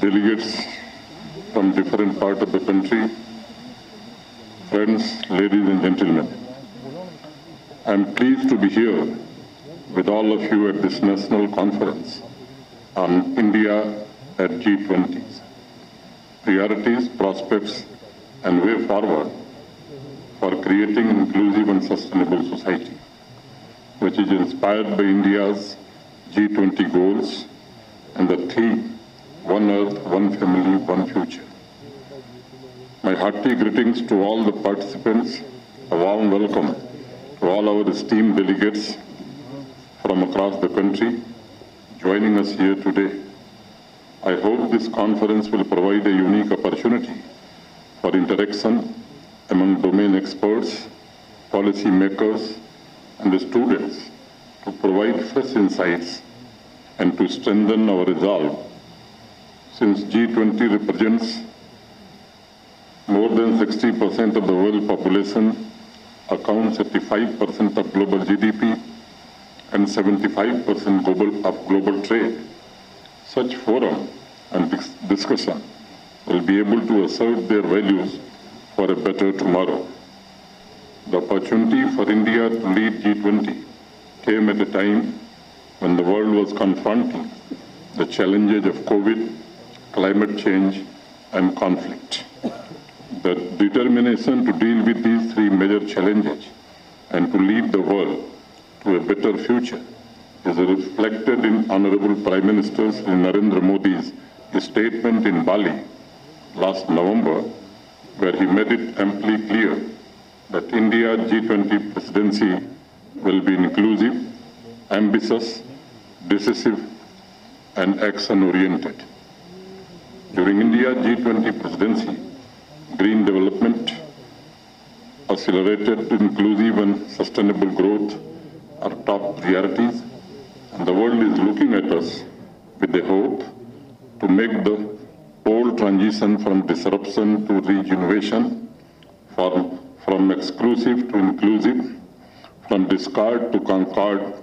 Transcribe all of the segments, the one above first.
delegates from different parts of the country, friends, ladies and gentlemen. I am pleased to be here with all of you at this national conference on India at G20. Priorities, prospects, and way forward for creating an inclusive and sustainable society, which is inspired by India's G20 goals and the theme, One Earth, One Family, One Future. My hearty greetings to all the participants, a warm welcome to all our esteemed delegates from across the country joining us here today. I hope this conference will provide a unique opportunity for interaction among domain experts, policy makers, and the students to provide fresh insights and to strengthen our resolve. Since G20 represents more than 60% of the world population, accounts 85% of global GDP, and 75% of global trade, such forum and discussion will be able to assert their values for a better tomorrow. The opportunity for India to lead G20 came at a time when the world was confronting the challenges of COVID, climate change, and conflict. The determination to deal with these three major challenges and to lead the world to a better future is reflected in Honorable Prime Minister Narendra Modi's statement in Bali last November, where he made it amply clear that India's G20 presidency will be inclusive, ambitious, decisive, and action-oriented. During India's G20 presidency, green development, accelerated inclusive and sustainable growth are top priorities, and the world is looking at us with the hope to make the bold transition from disruption to regeneration, from exclusive to inclusive, from discard to concord,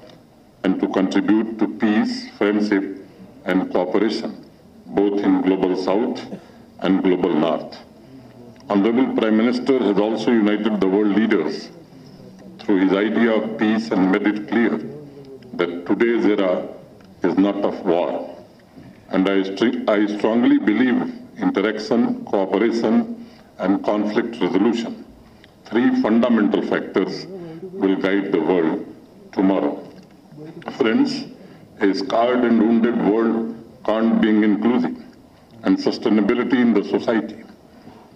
and to contribute to peace, friendship, and cooperation, both in Global South and Global North. Honorable Prime Minister has also united the world leaders through his idea of peace and made it clear that today's era is not of war. And I strongly believe interaction, cooperation, and conflict resolution, three fundamental factors, will guide the world tomorrow. Friends, a scarred and wounded world can't be inclusive and sustainability in the society.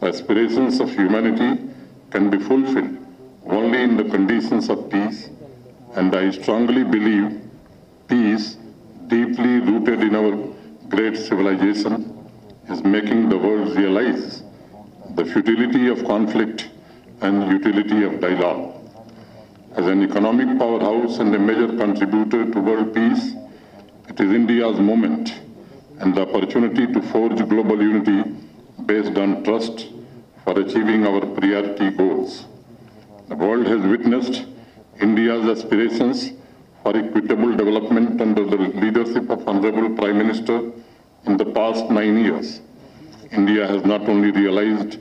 The aspirations of humanity can be fulfilled only in the conditions of peace, and I strongly believe peace, deeply rooted in our great civilization, is making the world realize the futility of conflict and utility of dialogue. As an economic powerhouse and a major contributor to world peace, it is India's moment and the opportunity to forge global unity based on trust for achieving our priority goals. The world has witnessed India's aspirations for equitable development under the leadership of Honorable Prime Minister in the past 9 years. India has not only realized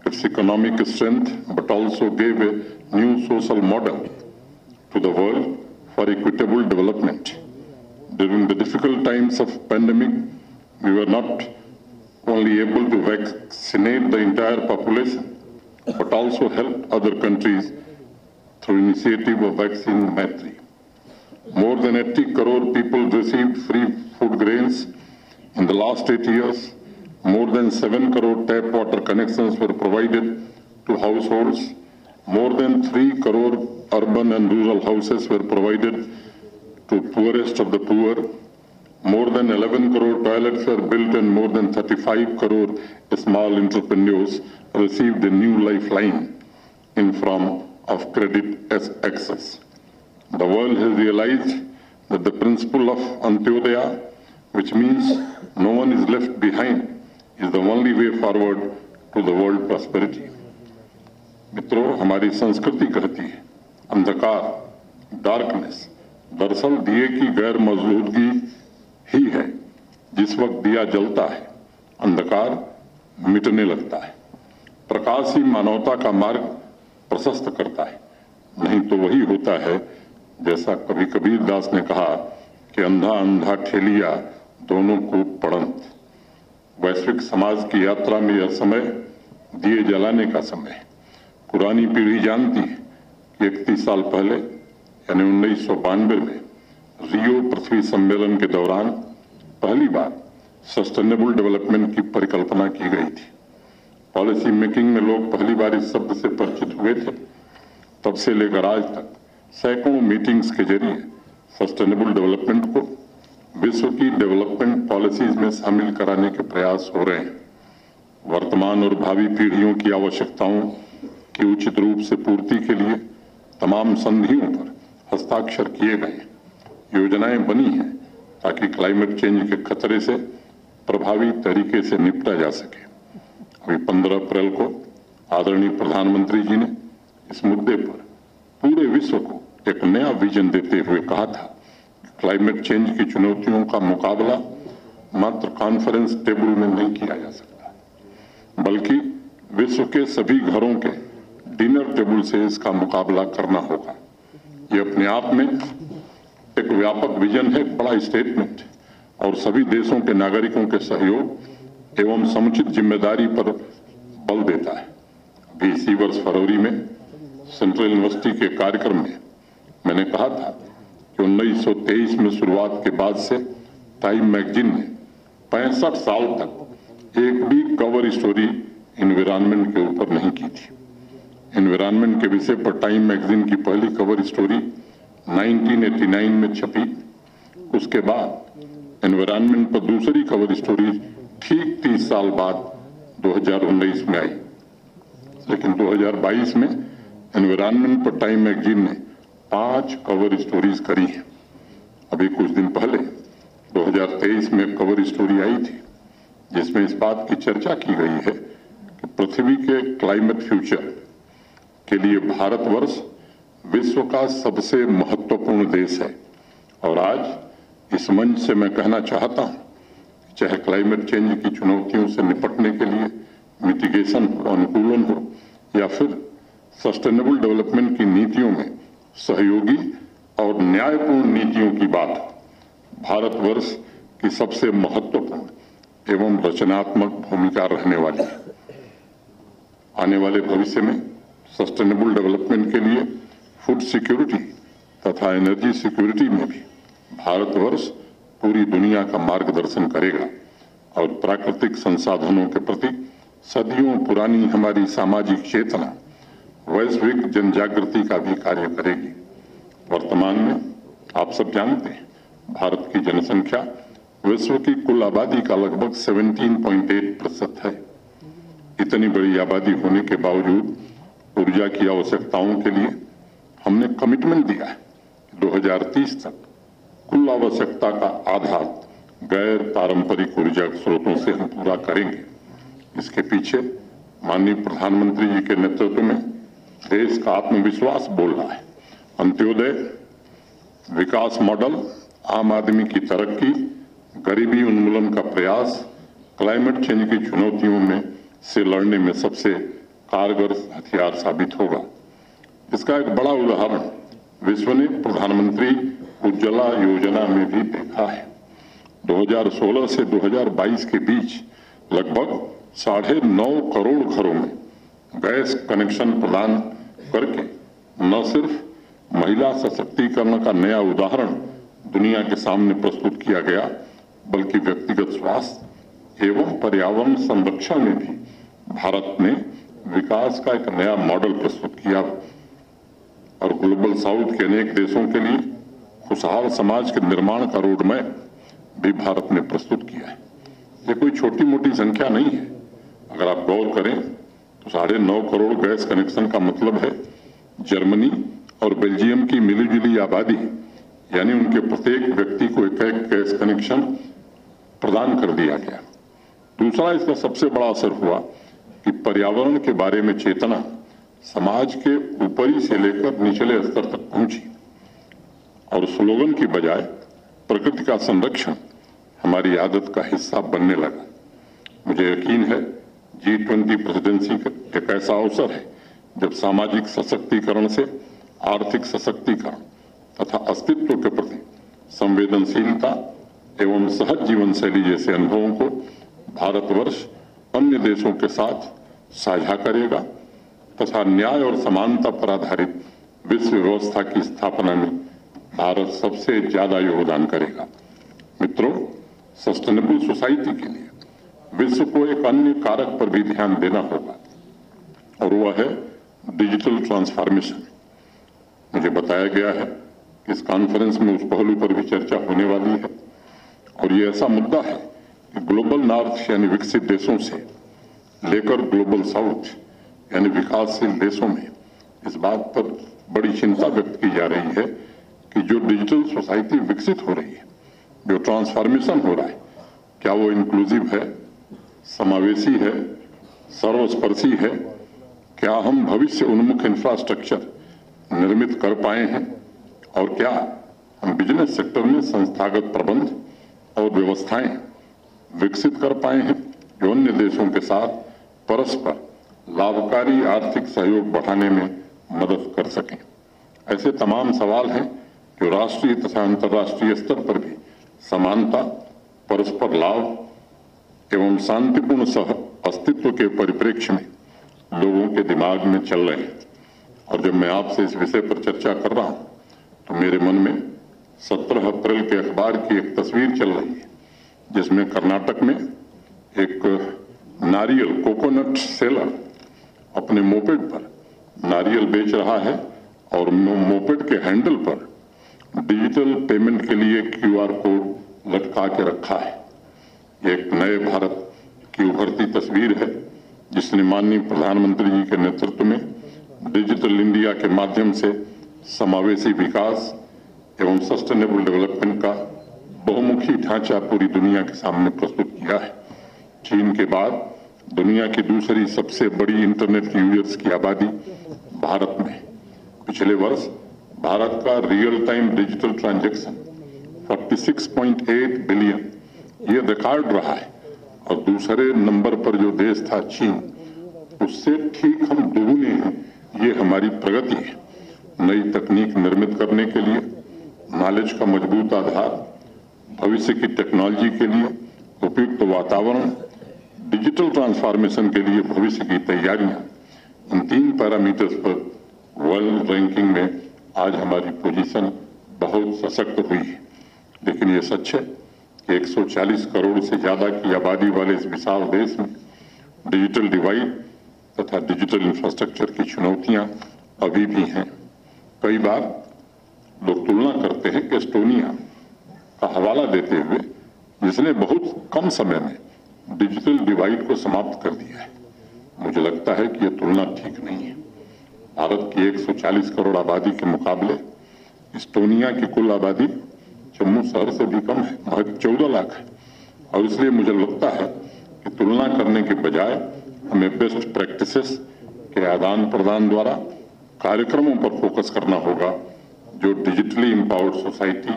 its economic strength, but also gave a new social model to the world for equitable development. During the difficult times of pandemic, we were not only able to vaccinate the entire population, but also help other countries through initiative of Vaccine Maitri. More than 80 crore people received free food grains in the last 8 years. More than 7 crore tap water connections were provided to households. More than 3 crore urban and rural houses were provided to poorest of the poor. More than 11 crore toilets were built and more than 35 crore small entrepreneurs received a new lifeline in form of credit as access. The world has realized that the principle of Antyodaya, which means no one is left behind, is the only way forward to the world prosperity. मित्रों, हमारी संस्कृति कहती है अंधकार, darkness, दरअसल दिए की गैर मौजूदगी ही है। जिस वक्त दिया जलता है अंधकार मिटने लगता है। प्रकाश ही मानवता का मार्ग प्रशस्त करता है, नहीं तो वही होता है जैसा कभी कबीर दास ने कहा कि अंधा अंधा ठेलिया दोनों को पड़ंत। वैश्विक समाज की यात्रा में यह समय दिए जलाने का समय है। पुरानी पीढ़ी जानती है कि 31 साल पहले यानी 1992 में रियो पृथ्वी सम्मेलन के दौरान पहली बार सस्टेनेबल डेवलपमेंट की परिकल्पना की गई थी। पॉलिसी मेकिंग में लोग पहली बार इस शब्द से परिचित हुए थे। तब से लेकर आज तक सैकड़ों मीटिंग्स के जरिए सस्टेनेबल डेवलपमेंट को विश्व की डेवलपमेंट पॉलिसीज में शामिल कराने के प्रयास हो रहे हैं। वर्तमान और भावी पीढ़ियों की आवश्यकताओं की उचित रूप से पूर्ति के लिए तमाम संधियों पर हस्ताक्षर किए गए, योजनाएं बनी हैं ताकि क्लाइमेट चेंज के खतरे से प्रभावी तरीके से निपटा जा सके। अभी 15 अप्रैल को आदरणीय प्रधानमंत्री जी ने इस मुद्दे पर पूरे विश्व को एक नया विजन देते हुए कहा था कि क्लाइमेट चेंज की चुनौतियों का मुकाबला मात्र कॉन्फ्रेंस टेबल में नहीं किया जा सकता, बल्कि विश्व के सभी घरों के डिनर टेबल से इसका मुकाबला करना होगा। ये अपने आप में एक व्यापक विजन है, एक बड़ा स्टेटमेंट और सभी देशों के नागरिकों के सहयोग एवं समुचित जिम्मेदारी पर बल देता है। अभी इसी वर्ष फरवरी में सेंट्रल यूनिवर्सिटी के कार्यक्रम में मैंने कहा था कि 1923 में शुरुआत के बाद से टाइम मैगजीन ने 65 साल तक एक भी कवर स्टोरी एनवायरनमेंट के ऊपर नहीं की थी। एनवायरनमेंट के विषय पर टाइम मैगजीन की पहली कवर स्टोरी 1989 में छपी। उसके बाद एनवायरनमेंट पर दूसरी कवर स्टोरी ठीक 30 साल बाद 2019 में आई, लेकिन 2022 में एनवायरनमेंट पर टाइम मैगजीन ने 5 कवर स्टोरीज करी हैं। अभी कुछ दिन पहले 2023 में कवर स्टोरी आई थी जिसमें इस बात की चर्चा की गई है कि पृथ्वी के क्लाइमेट फ्यूचर के लिए भारतवर्ष विश्व का सबसे महत्वपूर्ण देश है। और आज इस मंच से मैं कहना चाहता हूं, चाहे क्लाइमेट चेंज की चुनौतियों से निपटने के लिए मिटिगेशन हो, अनुकूलन हो या फिर सस्टेनेबल डेवलपमेंट की नीतियों में सहयोगी और न्यायपूर्ण नीतियों की बात हो, भारतवर्ष की सबसे महत्वपूर्ण एवं रचनात्मक भूमिका रहने वाली है। आने वाले भविष्य में सस्टेनेबल डेवलपमेंट के लिए फूड सिक्योरिटी तथा एनर्जी सिक्योरिटी में भी भारतवर्ष पूरी दुनिया का मार्गदर्शन करेगा और प्राकृतिक संसाधनों के प्रति सदियों पुरानी हमारी सामाजिक चेतना वैश्विक जनजागृति का भी कार्य करेगी। वर्तमान में आप सब जानते हैं, भारत की जनसंख्या विश्व की कुल आबादी का लगभग 17.8% है। इतनी बड़ी आबादी होने के बावजूद ऊर्जा की आवश्यकताओं के लिए हमने कमिटमेंट दिया है 2030 तक कुल आवश्यकता का आधा गैर पारंपरिक ऊर्जा स्रोतों से हम पूरा करेंगे। इसके पीछे माननीय प्रधानमंत्री जी के नेतृत्व में देश का आत्मविश्वास बोल रहा है। अंत्योदय विकास मॉडल, आम आदमी की तरक्की, गरीबी उन्मूलन का प्रयास क्लाइमेट चेंज की चुनौतियों में से लड़ने में सबसे कारगर हथियार साबित होगा। इसका एक बड़ा उदाहरण विश्व ने प्रधानमंत्री उज्ज्वला योजना में भी देखा है। 2016 से 2022 के बीच लगभग 9.5 करोड़ घरों में गैस कनेक्शन प्रदान करके न सिर्फ महिला सशक्तिकरण का नया उदाहरण दुनिया के सामने प्रस्तुत किया गया, बल्कि व्यक्तिगत स्वास्थ्य एवं पर्यावरण संरक्षण में भी भारत ने विकास का एक नया मॉडल प्रस्तुत किया और ग्लोबल साउथ के अनेक देशों के लिए खुशहाल समाज के निर्माण का रोड मैप भी भारत ने प्रस्तुत किया है। ये कोई छोटी मोटी संख्या नहीं है। अगर आप गौर करें तो 9.5 करोड़ गैस कनेक्शन का मतलब है जर्मनी और बेल्जियम की मिलीजुली आबादी, यानी उनके प्रत्येक व्यक्ति को एक गैस कनेक्शन प्रदान कर दिया गया। दूसरा, इसका सबसे बड़ा असर हुआ कि पर्यावरण के बारे में चेतना समाज के ऊपरी से लेकर निचले स्तर तक पहुंची और स्लोगन की बजाय प्रकृति का संरक्षण हमारी आदत का हिस्सा बनने लगा। मुझे यकीन है G20 प्रेसिडेंसी एक ऐसा अवसर है जब सामाजिक सशक्तिकरण से आर्थिक सशक्तिकरण तथा अस्तित्व के प्रति संवेदनशीलता एवं सहज जीवन शैली जैसे अनुभवों को भारतवर्ष अन्य देशों के साथ साझा करेगा तथा न्याय और समानता पर आधारित विश्व व्यवस्था की स्थापना में भारत सबसे ज्यादा योगदान करेगा। मित्रों, सस्टेनेबल सोसाइटी के लिए विश्व को एक अन्य कारक पर भी ध्यान देना होगा और वह है डिजिटल ट्रांसफॉर्मेशन। मुझे बताया गया है कि इस कॉन्फ्रेंस में उस पहलू पर भी चर्चा होने वाली है और ये ऐसा मुद्दा है कि ग्लोबल नॉर्थ यानी विकसित देशों से लेकर ग्लोबल साउथ यानी विकासशील देशों में इस बात पर बड़ी चिंता व्यक्त की जा रही है कि जो डिजिटल सोसाइटी विकसित हो रही है, जो ट्रांसफॉर्मेशन हो रहा है, क्या वो इंक्लूसिव है, समावेशी है, सर्वस्पर्शी है? क्या हम भविष्य उन्मुख इंफ्रास्ट्रक्चर निर्मित कर पाए हैं और क्या हम बिजनेस सेक्टर में संस्थागत प्रबंध और व्यवस्थाएं विकसित कर पाए हैं जो अन्य देशों के साथ परस्पर लाभकारी आर्थिक सहयोग बढ़ाने में मदद कर सकें? ऐसे तमाम सवाल हैं जो राष्ट्रीय तथा अंतर्राष्ट्रीय स्तर पर भी समानता, परस्पर लाभ एवं शांतिपूर्ण सह अस्तित्व के परिप्रेक्ष्य में लोगों के दिमाग में चल रहे हैं। और जब मैं आपसे इस विषय पर चर्चा कर रहा हूं तो मेरे मन में 17 अप्रैल के अखबार की एक तस्वीर चल रही है जिसमें कर्नाटक में एक नारियल कोकोनट सेलर अपने मोपेड पर नारियल बेच रहा है और मोपेड के हैंडल पर डिजिटल पेमेंट के लिए QR कोड लटका के रखा है। एक नए भारत की उभरती तस्वीर है जिसने माननीय प्रधानमंत्री जी के नेतृत्व में डिजिटल इंडिया के माध्यम से समावेशी विकास एवं सस्टेनेबल डेवलपमेंट का बहुमुखी ढांचा पूरी दुनिया के सामने प्रस्तुत किया है। चीन के बाद दुनिया की दूसरी सबसे बड़ी इंटरनेट यूजर्स की आबादी भारत में। पिछले वर्ष भारत का real time digital transaction 46.8 billion ये रिकॉर्ड रहा है और दूसरे नंबर पर जो देश था चीन, उससे ठीक हम दुगुने हैं। ये हमारी प्रगति है। नई तकनीक निर्मित करने के लिए नॉलेज का मजबूत आधार, भविष्य की टेक्नोलॉजी के लिए उपयुक्त वातावरण, डिजिटल ट्रांसफॉर्मेशन के लिए भविष्य की तैयारियां, इन 3 पैरामीटर्स पर वर्ल्ड रैंकिंग में आज हमारी पोजीशन बहुत सशक्त हुई है। लेकिन ये सच है कि 140 करोड़ से ज्यादा की आबादी वाले इस विशाल देश में डिजिटल डिवाइड तथा डिजिटल इंफ्रास्ट्रक्चर की चुनौतियां अभी भी हैं। कई बार लोग तुलना करते हैं कि एस्टोनिया का हवाला देते हुए जिसने बहुत कम समय में डिजिटल डिवाइड को समाप्त कर दिया है। मुझे लगता है कि यह तुलना ठीक नहीं है। भारत की 140 करोड़ आबादी के मुकाबले एस्टोनिया की कुल आबादी जम्मू शहर से भी कम है, महज 14 लाख है। और इसलिए मुझे लगता है कि तुलना करने के बजाय हमें बेस्ट प्रैक्टिसेस के आदान प्रदान द्वारा कार्यक्रमों पर फोकस करना होगा जो digitally empowered society,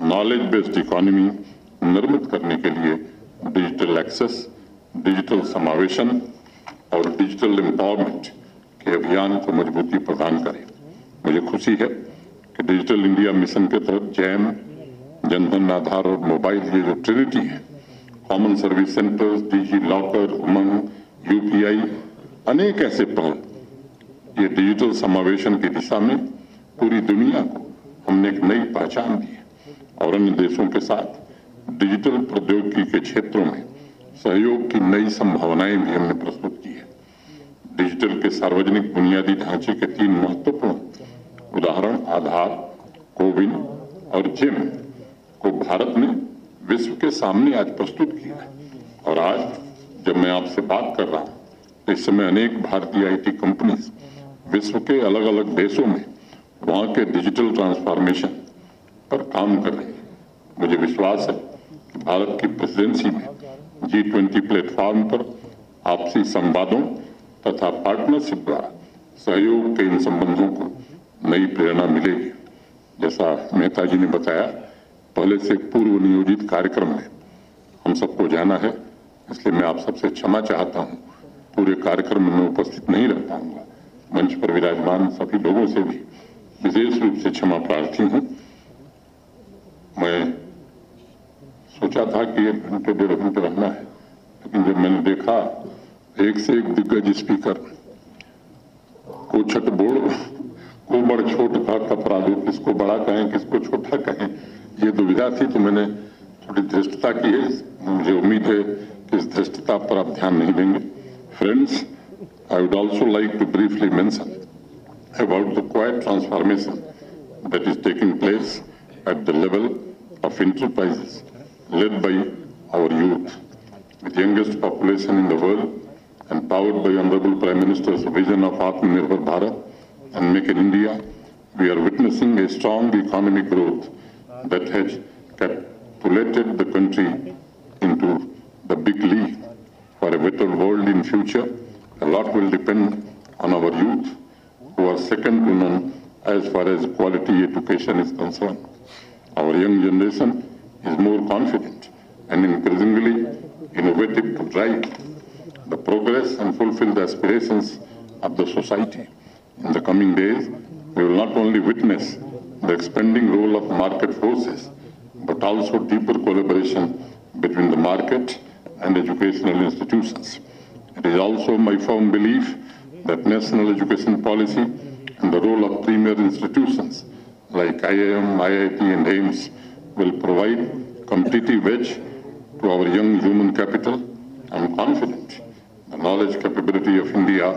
knowledge based economy निर्मित करने के लिए डिजिटल एक्सेस, डिजिटल समावेशन और डिजिटल एम्पावरमेंट के अभियान को मजबूती प्रदान करें। मुझे खुशी है कि डिजिटल इंडिया मिशन के तहत जैम, जनधन आधार और मोबाइल ये जो ट्रिनिटी है, common service centres, digi locker, उमंग, UPI, अनेक ऐसे पहल ये डिजिटल समावेशन की दिशा में पूरी दुनिया को हमने एक नई पहचान दी है और अन्य देशों के साथ डिजिटल प्रौद्योगिकी के क्षेत्रों में सहयोग की नई संभावनाएं भी हमने प्रस्तुत की है। डिजिटल के सार्वजनिक बुनियादी ढांचे के 3 महत्वपूर्ण उदाहरण आधार, कोविन और जेम को भारत ने विश्व के सामने आज प्रस्तुत किया है। और आज जब मैं आपसे बात कर रहा हूं तो इस समय अनेक भारतीय IT कंपनीज विश्व के अलग अलग देशों में वहां के डिजिटल ट्रांसफॉर्मेशन पर काम कर रही है। मुझे विश्वास है कि भारत की प्रेसिडेंसी में G20 प्लेटफॉर्म पर आपसी संवादों तथा पार्टनरशिप द्वारा सहयोग के इन संबंधों को नई प्रेरणा मिलेगी। जैसा मेहता जी ने बताया, पहले से एक पूर्व नियोजित कार्यक्रम में हम सबको जाना है इसलिए मैं आप सबसे क्षमा चाहता हूं। पूरे कार्यक्रम में मैं उपस्थित नहीं रह पाऊंगा। मंच पर विराजमान सभी लोगों से भी विशेष रूप से क्षमा प्रार्थी हूं। मैं सोचा था कि 1 घंटे 1.5 घंटे रहना है, लेकिन जब मैंने देखा एक से एक दिग्गज स्पीकर को छठ बोर्ड को बड़ छोट का कपड़ा दो, किसको बड़ा कहें किसको छोटा कहें, ये दुविधा थी। तो मैंने थोड़ी धृष्टता की है। मुझे उम्मीद है कि इस धृष्टता पर आप ध्यान नहीं देंगे। Friends, I would also like to briefly mention about the quiet transformation that is taking place at the level of enterprises led by our youth. With the youngest population in the world and powered by Honorable Prime Minister's vision of Atmanirbhar Bharat and Make in India, we are witnessing a strong economic growth that has catapulted the country into the big league for a better world in future. A lot will depend on our youth, who are second to none as far as quality education is concerned. Our young generation is more confident and increasingly innovative to drive the progress and fulfill the aspirations of the society. In the coming days, we will not only witness the expanding role of market forces, but also deeper collaboration between the market and educational institutions. It is also my firm belief that national education policy and the role of premier institutions like IIM, IIT and AIMS will provide competitive edge to our young human capital. I am confident the knowledge capability of India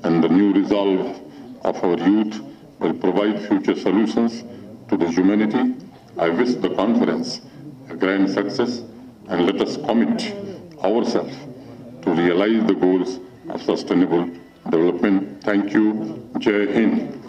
and the new resolve of our youth will provide future solutions to the humanity. I wish the conference a grand success, and let us commit ourselves to realize the goals of sustainable development. Thank you. Jai Hind.